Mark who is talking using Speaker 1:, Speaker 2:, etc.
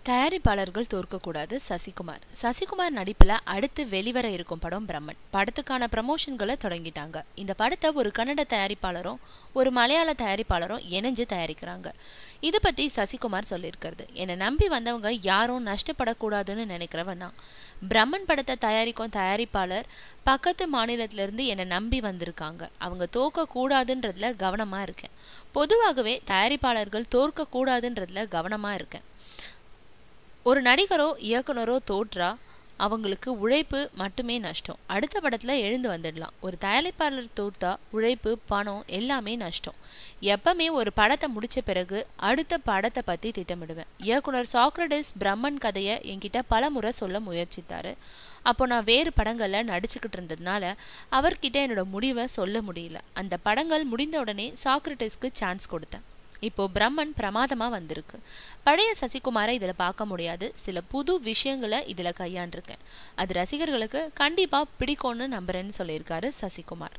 Speaker 1: தயாரிப்பாளர்கள் தோற்கக்கூடாது. சசிகுமார் நடிப்புல அடுத்து வெளிவர இருக்கும் படம் பிரம்மன். படத்துக்கான ப்ரமோஷன்களை தொடங்கிட்டாங்க. இந்த படத்தை ஒரு கன்னட தயாரிப்பாளரும் ஒரு மலையாள தயாரிப்பாளரும் இணைஞ்சு தயாரிக்கிறாங்க. இது பத்தி சசிகுமார் சொல்லியிருக்கிறது, என்னை நம்பி வந்தவங்க யாரும் நஷ்டப்படக்கூடாதுன்னு நினைக்கிறவன் நான். பிரம்மன் படத்தை தயாரிக்கும் தயாரிப்பாளர் பக்கத்து மாநிலத்திலிருந்து என்னை நம்பி வந்திருக்காங்க. அவங்க தோற்க கூடாதுன்றதுல கவனமா இருக்கேன். பொதுவாகவே தயாரிப்பாளர்கள் தோற்க கூடாதுன்றதுல கவனமா இருக்கேன். ஒரு நடிகரோ இயக்குனரோ தோற்றா அவங்களுக்கு உழைப்பு மட்டுமே நஷ்டம். அடுத்த படத்துல எழுந்து வந்துடலாம். ஒரு தயாரிப்பாளர் தோற்றா உழைப்பு, பணம் எல்லாமே நஷ்டம். எப்பவுமே ஒரு படத்தை முடிச்ச பிறகு அடுத்த படத்தை பத்தி திட்டமிடுவேன். இயக்குனர் சாக்ரடிஸ் பிரம்மன் கதையை என்கிட்ட பல முறை சொல்ல முயற்சித்தாரு. அப்போ நான் வேறு படங்கள்ல நடிச்சுக்கிட்டு இருந்ததுனால அவர்கிட்ட என்னோட முடிவை சொல்ல முடியல. அந்த படங்கள் முடிந்த உடனே சாக்ரடிஸ்க்கு சான்ஸ் கொடுத்தேன். இப்போ பிரம்மன் பிரமாதமா வந்திருக்கு. பழைய சசிகுமாரை இதுல பார்க்க முடியாது. சில புது விஷயங்களை இதுல கையாண்டிருக்கேன். அது ரசிகர்களுக்கு கண்டிப்பா பிடிக்கும்னு நம்புறேன்னு சொல்லியிருக்காரு சசிகுமார்.